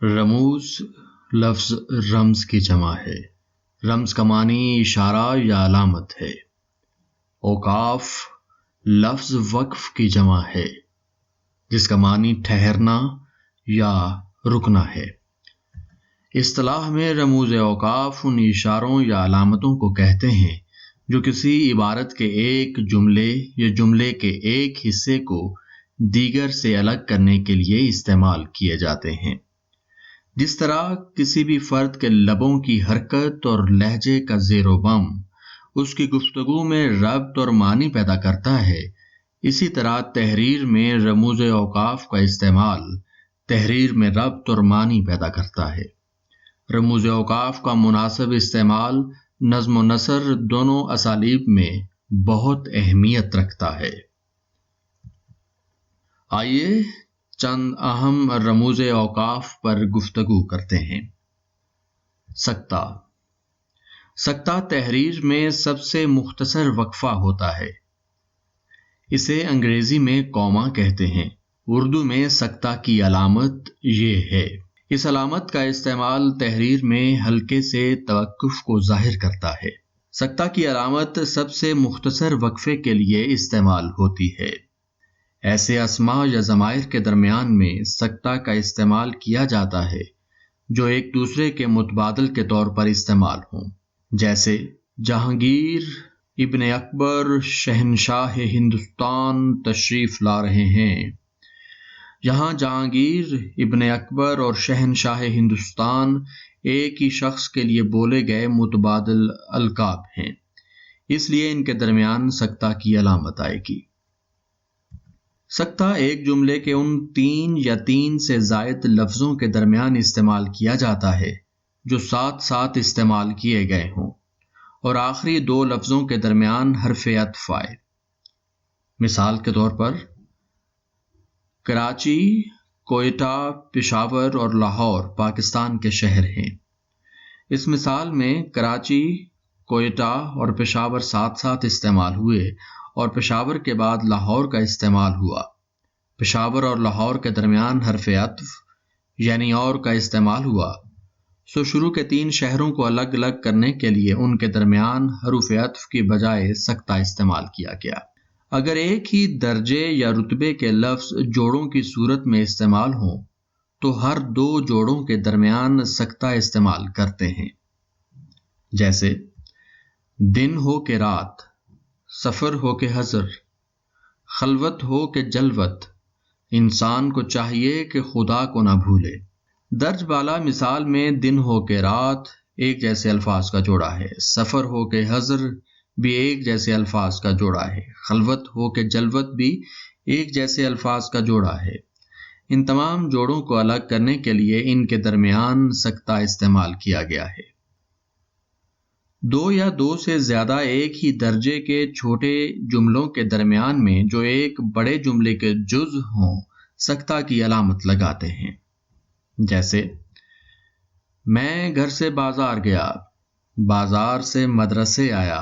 رموز لفظ رمز کی جمع ہے۔ رمز کا معنی اشارہ یا علامت ہے۔ اوقاف لفظ وقف کی جمع ہے، جس کا معنی ٹھہرنا یا رکنا ہے۔ اصطلاح میں رموز اوقاف ان اشاروں یا علامتوں کو کہتے ہیں جو کسی عبارت کے ایک جملے یا جملے کے ایک حصے کو دیگر سے الگ کرنے کے لیے استعمال کیے جاتے ہیں۔ جس طرح کسی بھی فرد کے لبوں کی حرکت اور لہجے کا زیر و بم اس کی گفتگو میں ربط اور معنی پیدا کرتا ہے، اسی طرح تحریر میں رموز اوقاف کا استعمال تحریر میں ربط اور معنی پیدا کرتا ہے۔ رموز اوقاف کا مناسب استعمال نظم و نثر دونوں اسالیب میں بہت اہمیت رکھتا ہے۔ آئیے چند اہم رموز اوقاف پر گفتگو کرتے ہیں۔ سکتہ۔ سکتہ تحریر میں سب سے مختصر وقفہ ہوتا ہے۔ اسے انگریزی میں کوما کہتے ہیں۔ اردو میں سکتہ کی علامت یہ ہے۔ اس علامت کا استعمال تحریر میں حلقے سے توقف کو ظاہر کرتا ہے۔ سکتہ کی علامت سب سے مختصر وقفے کے لیے استعمال ہوتی ہے۔ ایسے اسماء یا ضمائر کے درمیان میں سکتہ کا استعمال کیا جاتا ہے جو ایک دوسرے کے متبادل کے طور پر استعمال ہوں، جیسے جہانگیر ابن اکبر شہنشاہ ہندوستان تشریف لا رہے ہیں۔ یہاں جہانگیر ابن اکبر اور شہنشاہ ہندوستان ایک ہی شخص کے لیے بولے گئے متبادل القاب ہیں، اس لیے ان کے درمیان سکتہ کی علامت آئے گی۔ سکتہ ایک جملے کے ان تین یا تین سے زائد لفظوں کے درمیان استعمال کیا جاتا ہے جو ساتھ ساتھ استعمال کیے گئے ہوں اور آخری دو لفظوں کے درمیان حرف عطف آئے۔ مثال کے طور پر کراچی، کوئٹہ، پشاور اور لاہور پاکستان کے شہر ہیں۔ اس مثال میں کراچی، کوئٹہ اور پشاور ساتھ ساتھ استعمال ہوئے اور پشاور کے بعد لاہور کا استعمال ہوا۔ پشاور اور لاہور کے درمیان حرف عطف یعنی اور کا استعمال ہوا، سو شروع کے تین شہروں کو الگ الگ کرنے کے لیے ان کے درمیان حروف عطف کی بجائے سکتہ استعمال کیا گیا۔ اگر ایک ہی درجے یا رتبے کے لفظ جوڑوں کی صورت میں استعمال ہوں تو ہر دو جوڑوں کے درمیان سکتہ استعمال کرتے ہیں، جیسے دن ہو کہ رات، سفر ہو کہ حضر، خلوت ہو کہ جلوت، انسان کو چاہیے کہ خدا کو نہ بھولے۔ درج بالا مثال میں دن ہو کہ رات ایک جیسے الفاظ کا جوڑا ہے، سفر ہو کہ حضر بھی ایک جیسے الفاظ کا جوڑا ہے، خلوت ہو کہ جلوت بھی ایک جیسے الفاظ کا جوڑا ہے۔ ان تمام جوڑوں کو الگ کرنے کے لیے ان کے درمیان سکتہ استعمال کیا گیا ہے۔ دو یا دو سے زیادہ ایک ہی درجے کے چھوٹے جملوں کے درمیان میں جو ایک بڑے جملے کے جز ہوں سکتہ کی علامت لگاتے ہیں، جیسے میں گھر سے بازار گیا، بازار سے مدرسے آیا،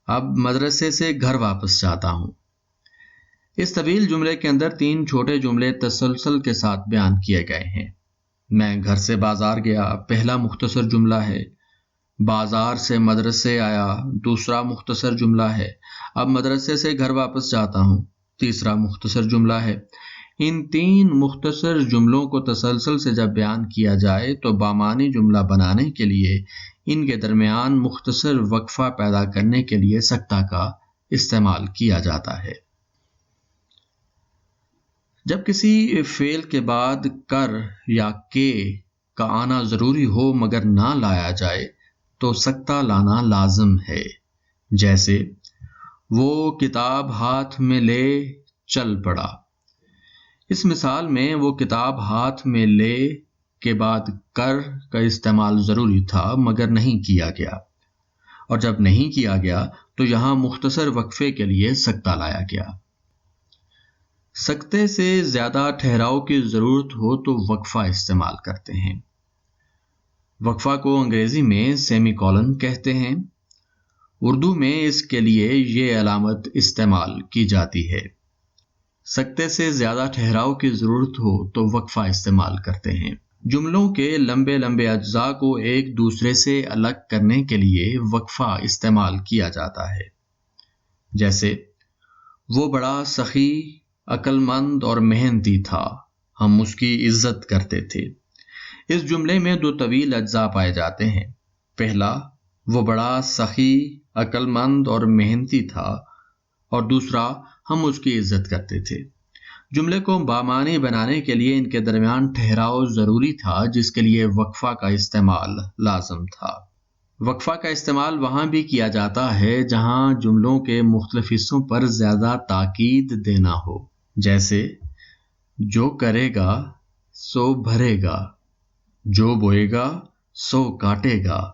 اب مدرسے سے گھر واپس جاتا ہوں۔ اس طویل جملے کے اندر تین چھوٹے جملے تسلسل کے ساتھ بیان کیے گئے ہیں۔ میں گھر سے بازار گیا پہلا مختصر جملہ ہے، بازار سے مدرسے آیا دوسرا مختصر جملہ ہے، اب مدرسے سے گھر واپس جاتا ہوں تیسرا مختصر جملہ ہے۔ ان تین مختصر جملوں کو تسلسل سے جب بیان کیا جائے تو بامعنی جملہ بنانے کے لیے ان کے درمیان مختصر وقفہ پیدا کرنے کے لیے سکتہ کا استعمال کیا جاتا ہے۔ جب کسی فعل کے بعد کر یا کے کا آنا ضروری ہو مگر نہ لایا جائے تو سکتہ لانا لازم ہے، جیسے وہ کتاب ہاتھ میں لے چل پڑا۔ اس مثال میں وہ کتاب ہاتھ میں لے کے بعد کر کا استعمال ضروری تھا مگر نہیں کیا گیا، اور جب نہیں کیا گیا تو یہاں مختصر وقفے کے لیے سکتہ لایا گیا۔ سکتے سے زیادہ ٹھہراؤ کی ضرورت ہو تو وقفہ استعمال کرتے ہیں۔ وقفہ کو انگریزی میں سیمی کولن کہتے ہیں۔ اردو میں اس کے لیے یہ علامت استعمال کی جاتی ہے۔ سکتے سے زیادہ ٹھہراؤ کی ضرورت ہو تو وقفہ استعمال کرتے ہیں۔ جملوں کے لمبے لمبے اجزاء کو ایک دوسرے سے الگ کرنے کے لیے وقفہ استعمال کیا جاتا ہے، جیسے وہ بڑا سخی، عقل مند اور محنتی تھا، ہم اس کی عزت کرتے تھے۔ اس جملے میں دو طویل اجزاء پائے جاتے ہیں۔ پہلا، وہ بڑا سخی، عقل مند اور محنتی تھا، اور دوسرا، ہم اس کی عزت کرتے تھے۔ جملے کو بامعنی بنانے کے لیے ان کے درمیان ٹھہراؤ ضروری تھا، جس کے لیے وقفہ کا استعمال لازم تھا۔ وقفہ کا استعمال وہاں بھی کیا جاتا ہے جہاں جملوں کے مختلف حصوں پر زیادہ تاکید دینا ہو، جیسے جو کرے گا سو بھرے گا، جو بوئے گا سو کاٹے گا۔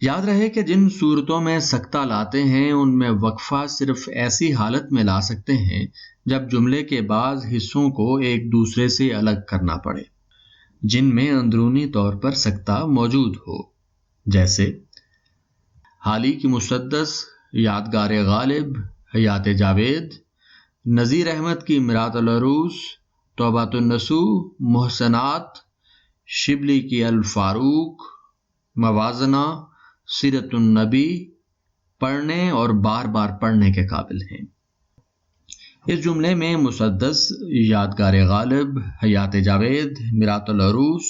یاد رہے کہ جن صورتوں میں سکتہ لاتے ہیں ان میں وقفہ صرف ایسی حالت میں لا سکتے ہیں جب جملے کے بعض حصوں کو ایک دوسرے سے الگ کرنا پڑے، جن میں اندرونی طور پر سکتہ موجود ہو، جیسے حالی کی مسدس، یادگار غالب، حیات جاوید، نذیر احمد کی میرات العروس، توبۃ النصوح، محسنات، شبلی کی الفاروق، موازنہ، سیرت النبی پڑھنے اور بار بار پڑھنے کے قابل ہیں۔ اس جملے میں مسدس، یادگار غالب، حیات جاوید، میرات العروس،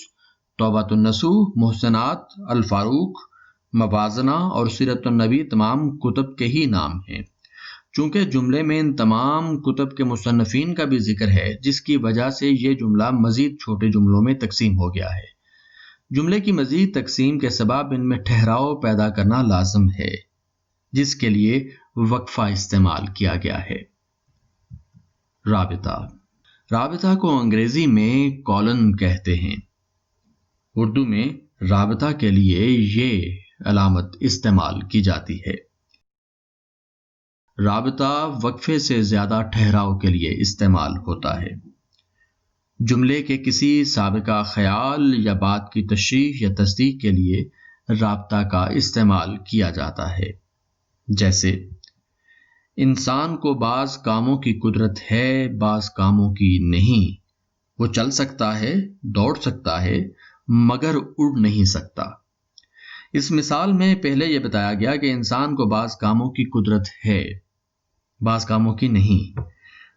توبۃ النصوح، محسنات، الفاروق، موازنہ اور سیرت النبی تمام کتب کے ہی نام ہیں۔ چونکہ جملے میں ان تمام کتب کے مصنفین کا بھی ذکر ہے، جس کی وجہ سے یہ جملہ مزید چھوٹے جملوں میں تقسیم ہو گیا ہے۔ جملے کی مزید تقسیم کے سبب ان میں ٹھہراؤ پیدا کرنا لازم ہے، جس کے لیے وقفہ استعمال کیا گیا ہے۔ رابطہ۔ رابطہ کو انگریزی میں کولن کہتے ہیں۔ اردو میں رابطہ کے لیے یہ علامت استعمال کی جاتی ہے۔ رابطہ وقفے سے زیادہ ٹھہراؤ کے لیے استعمال ہوتا ہے۔ جملے کے کسی سابقہ خیال یا بات کی تشریح یا تصدیق کے لیے رابطہ کا استعمال کیا جاتا ہے، جیسے انسان کو بعض کاموں کی قدرت ہے، بعض کاموں کی نہیں۔ وہ چل سکتا ہے، دوڑ سکتا ہے، مگر اڑ نہیں سکتا۔ اس مثال میں پہلے یہ بتایا گیا کہ انسان کو بعض کاموں کی قدرت ہے، بعض کاموں کی نہیں۔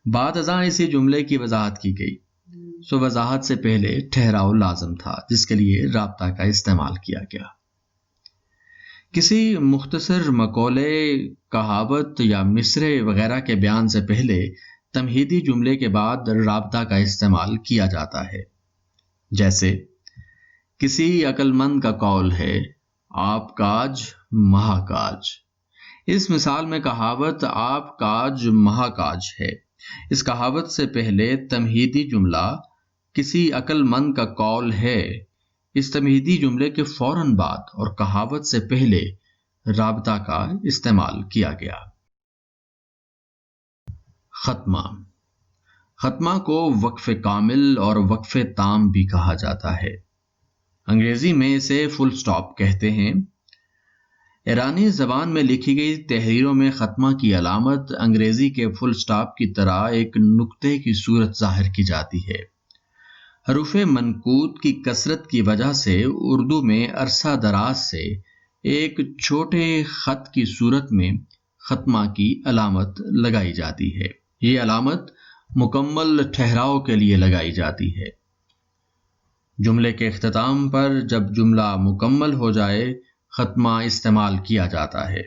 بعد ازاں اسی جملے کی وضاحت کی گئی، سو وضاحت سے پہلے ٹھہراؤ لازم تھا، جس کے لیے رابطہ کا استعمال کیا گیا۔ کسی مختصر مقولے، کہاوت یا مصرع وغیرہ کے بیان سے پہلے تمہیدی جملے کے بعد رابطہ کا استعمال کیا جاتا ہے، جیسے کسی عقل مند کا قول ہے، آپ کاج مہا کاج۔ اس مثال میں کہاوت آپ کاج مہا کاج ہے۔ اس کہاوت سے پہلے تمہیدی جملہ کسی عقل مند کا قول ہے۔ اس تمہیدی جملے کے فوراً بعد اور کہاوت سے پہلے رابطہ کا استعمال کیا گیا۔ ختمہ۔ ختمہ کو وقف کامل اور وقف تام بھی کہا جاتا ہے۔ انگریزی میں اسے فل سٹاپ کہتے ہیں۔ ایرانی زبان میں لکھی گئی تحریروں میں ختمہ کی علامت انگریزی کے فل سٹاپ کی طرح ایک نقطے کی صورت ظاہر کی جاتی ہے۔ حروف منقوط کی کثرت کی وجہ سے اردو میں عرصہ دراز سے ایک چھوٹے خط کی صورت میں ختمہ کی علامت لگائی جاتی ہے۔ یہ علامت مکمل ٹھہراؤ کے لیے لگائی جاتی ہے۔ جملے کے اختتام پر جب جملہ مکمل ہو جائے، ختمہ استعمال کیا جاتا ہے،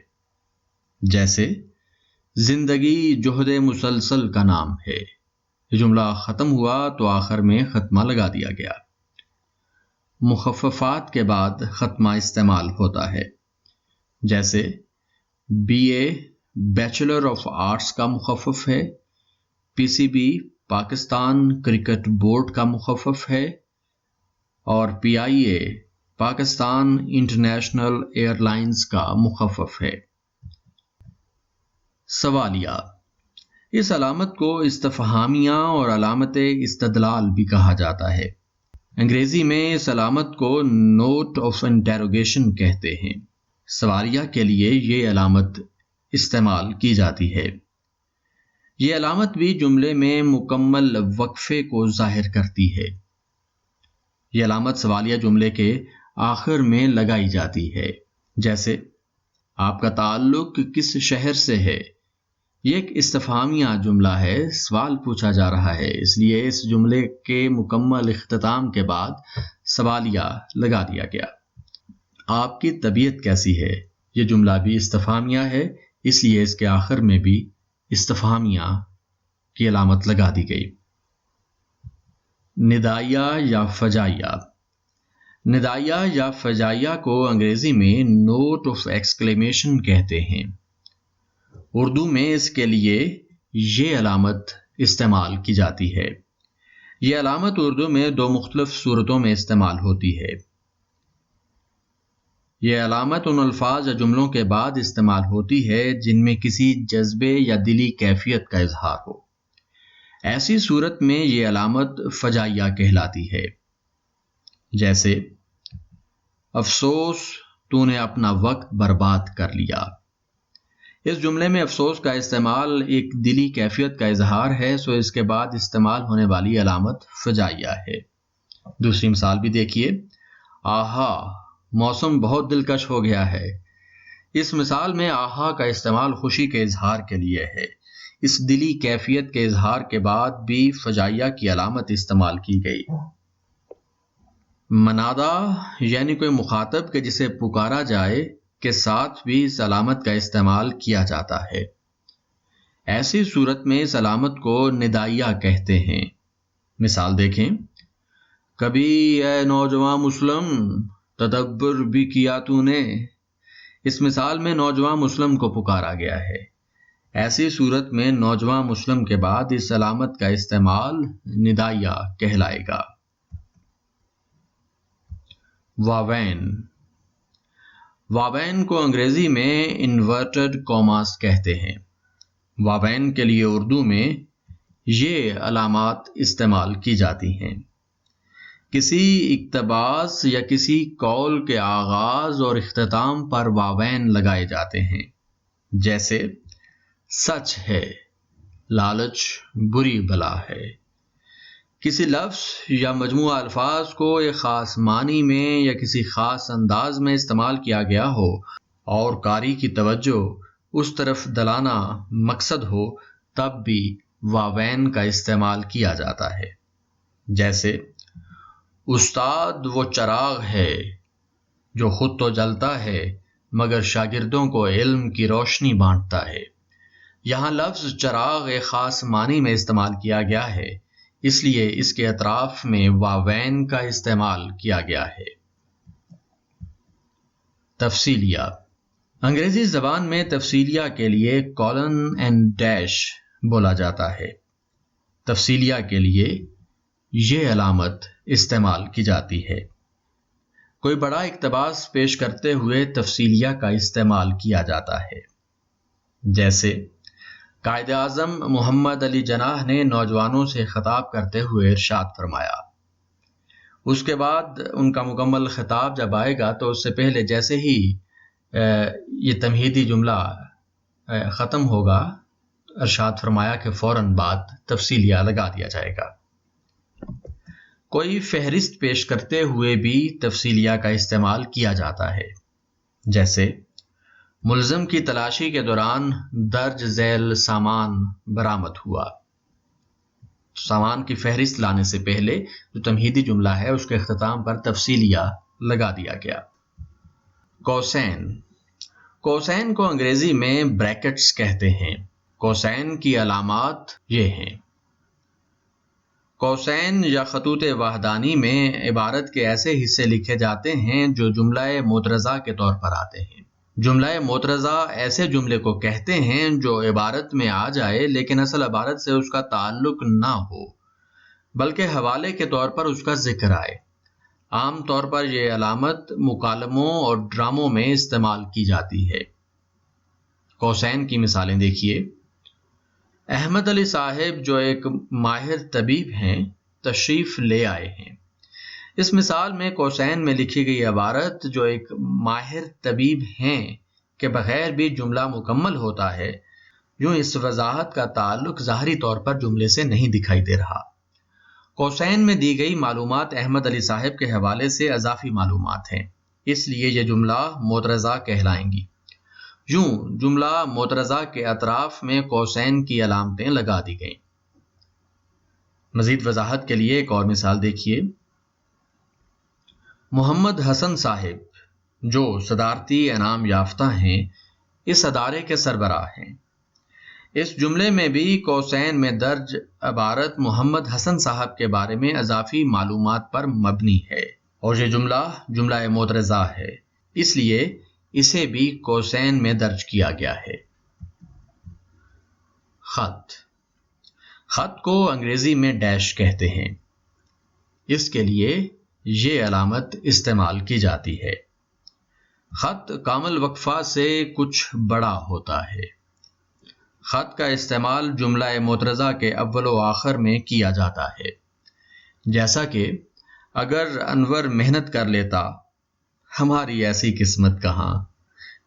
جیسے زندگی جہد مسلسل کا نام ہے۔ جملہ ختم ہوا تو آخر میں ختمہ لگا دیا گیا۔ مخففات کے بعد ختمہ استعمال ہوتا ہے، جیسے BA بیچلر آف آرٹس کا مخفف ہے، PCB پاکستان کرکٹ بورڈ کا مخفف ہے، اور PIA Pakistan international air lines کا مخفف ہے۔ سوالیہ۔ اس علامت کو استفہامیہ اور علامت استدلال بھی کہا جاتا ہے۔ انگریزی میں اس علامت کو نوٹ آف انٹروگیشن کہتے ہیں۔ سوالیہ کے لیے یہ علامت استعمال کی جاتی ہے۔ یہ علامت بھی جملے میں مکمل وقفے کو ظاہر کرتی ہے۔ یہ علامت سوالیہ جملے کے آخر میں لگائی جاتی ہے، جیسے آپ کا تعلق کس شہر سے ہے؟ یہ ایک استفہامیہ جملہ ہے، سوال پوچھا جا رہا ہے، اس لیے اس جملے کے مکمل اختتام کے بعد سوالیہ لگا دیا گیا۔ آپ کی طبیعت کیسی ہے؟ یہ جملہ بھی استفہامیہ ہے، اس لیے اس کے آخر میں بھی استفہامیہ کی علامت لگا دی گئی۔ ندائیہ یا فجائیہ۔ ندائیہ یا فجائیہ کو انگریزی میں نوٹ آف ایکسکلیمیشن کہتے ہیں۔ اردو میں اس کے لیے یہ علامت استعمال کی جاتی ہے۔ یہ علامت اردو میں دو مختلف صورتوں میں استعمال ہوتی ہے۔ یہ علامت ان الفاظ یا جملوں کے بعد استعمال ہوتی ہے جن میں کسی جذبے یا دلی کیفیت کا اظہار ہو۔ ایسی صورت میں یہ علامت فجائیہ کہلاتی ہے، جیسے افسوس تو نے اپنا وقت برباد کر لیا۔ اس جملے میں افسوس کا استعمال ایک دلی کیفیت کا اظہار ہے، سو اس کے بعد استعمال ہونے والی علامت فجائیہ ہے۔ دوسری مثال بھی دیکھیے، آہا موسم بہت دلکش ہو گیا ہے۔ اس مثال میں آہا کا استعمال خوشی کے اظہار کے لیے ہے۔ اس دلی کیفیت کے اظہار کے بعد بھی فجائیہ کی علامت استعمال کی گئی۔ منادا یعنی کوئی مخاطب کے جسے پکارا جائے کے ساتھ بھی اس علامت کا استعمال کیا جاتا ہے۔ ایسی صورت میں اس علامت کو ندائیہ کہتے ہیں۔ مثال دیکھیں، کبھی اے نوجوان مسلم تدبر بھی کیا تو نے۔ اس مثال میں نوجوان مسلم کو پکارا گیا ہے۔ ایسی صورت میں نوجوان مسلم کے بعد اس علامت کا استعمال ندائیہ کہلائے گا۔ واوین۔ واوین کو انگریزی میں انورٹڈ کاماس کہتے ہیں۔ واوین کے لیے اردو میں یہ علامات استعمال کی جاتی ہیں۔ کسی اقتباس یا کسی قول کے آغاز اور اختتام پر واوین لگائے جاتے ہیں، جیسے سچ ہے، لالچ بری بلا ہے۔ کسی لفظ یا مجموعہ الفاظ کو ایک خاص معنی میں یا کسی خاص انداز میں استعمال کیا گیا ہو اور قاری کی توجہ اس طرف دلانا مقصد ہو، تب بھی واوین کا استعمال کیا جاتا ہے، جیسے استاد وہ چراغ ہے جو خود تو جلتا ہے مگر شاگردوں کو علم کی روشنی بانٹتا ہے۔ یہاں لفظ چراغ ایک خاص معنی میں استعمال کیا گیا ہے، اس لیے اس کے اطراف میں واوین کا استعمال کیا گیا ہے۔ تفصیلیہ۔ انگریزی زبان میں تفصیلیہ کے لیے کولن اینڈ ڈیش بولا جاتا ہے۔ تفصیلیہ کے لیے یہ علامت استعمال کی جاتی ہے۔ کوئی بڑا اقتباس پیش کرتے ہوئے تفصیلیہ کا استعمال کیا جاتا ہے، جیسے قائد اعظم محمد علی جناح نے نوجوانوں سے خطاب کرتے ہوئے ارشاد فرمایا۔ اس کے بعد ان کا مکمل خطاب جب آئے گا تو اس سے پہلے جیسے ہی یہ تمہیدی جملہ ختم ہوگا، ارشاد فرمایا کہ فوراً بعد تفصیلیہ لگا دیا جائے گا۔ کوئی فہرست پیش کرتے ہوئے بھی تفصیلیہ کا استعمال کیا جاتا ہے، جیسے ملزم کی تلاشی کے دوران درج ذیل سامان برآمد ہوا۔ سامان کی فہرست لانے سے پہلے جو تمہیدی جملہ ہے اس کے اختتام پر تفصیلیہ لگا دیا گیا۔ کوسین۔ کوسین کو انگریزی میں بریکٹس کہتے ہیں۔ کوسین کی علامات یہ ہیں۔ کوسین یا خطوط وحدانی میں عبارت کے ایسے حصے لکھے جاتے ہیں جو جملہ معترضہ کے طور پر آتے ہیں۔ جملہ معترضہ ایسے جملے کو کہتے ہیں جو عبارت میں آ جائے لیکن اصل عبارت سے اس کا تعلق نہ ہو، بلکہ حوالے کے طور پر اس کا ذکر آئے۔ عام طور پر یہ علامت مکالموں اور ڈراموں میں استعمال کی جاتی ہے۔ کوسین کی مثالیں دیکھیے۔ احمد علی صاحب جو ایک ماہر طبیب ہیں تشریف لے آئے ہیں۔ اس مثال میں کوسین میں لکھی گئی عبارت جو ایک ماہر طبیب ہیں کے بغیر بھی جملہ مکمل ہوتا ہے، یوں اس وضاحت کا تعلق ظاہری طور پر جملے سے نہیں دکھائی دے رہا۔ قوسین میں دی گئی معلومات احمد علی صاحب کے حوالے سے اضافی معلومات ہیں، اس لیے یہ جملہ معترضہ کہلائیں گی۔ یوں جملہ معترضہ کے اطراف میں قوسین کی علامتیں لگا دی گئیں۔ مزید وضاحت کے لیے ایک اور مثال دیکھیے۔ محمد حسن صاحب جو صدارتی انعام یافتہ ہیں، اس ادارے کے سربراہ ہیں۔ اس جملے میں بھی قوسین میں درج عبارت محمد حسن صاحب کے بارے میں اضافی معلومات پر مبنی ہے، اور یہ جملہ معترضہ ہے، اس لیے اسے بھی قوسین میں درج کیا گیا ہے۔ خط کو انگریزی میں ڈیش کہتے ہیں، اس کے لیے یہ علامت استعمال کی جاتی ہے۔ خط کامل وقفہ سے کچھ بڑا ہوتا ہے۔ خط کا استعمال جملہ معترضہ کے اول و آخر میں کیا جاتا ہے، جیسا کہ اگر انور محنت کر لیتا، ہماری ایسی قسمت کہاں،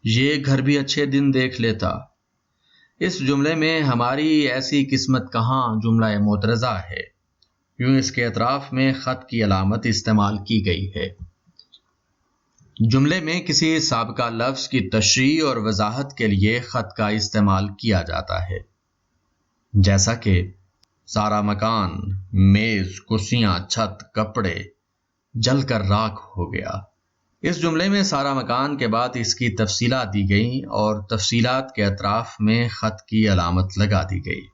یہ گھر بھی اچھے دن دیکھ لیتا۔ اس جملے میں ہماری ایسی قسمت کہاں جملہ معترضہ ہے، یوں اس کے اطراف میں خط کی علامت استعمال کی گئی ہے۔ جملے میں کسی سابقہ لفظ کی تشریح اور وضاحت کے لیے خط کا استعمال کیا جاتا ہے، جیسا کہ سارا مکان، میز، کرسیاں، چھت، کپڑے جل کر راکھ ہو گیا۔ اس جملے میں سارا مکان کے بعد اس کی تفصیلات دی گئیں اور تفصیلات کے اطراف میں خط کی علامت لگا دی گئی۔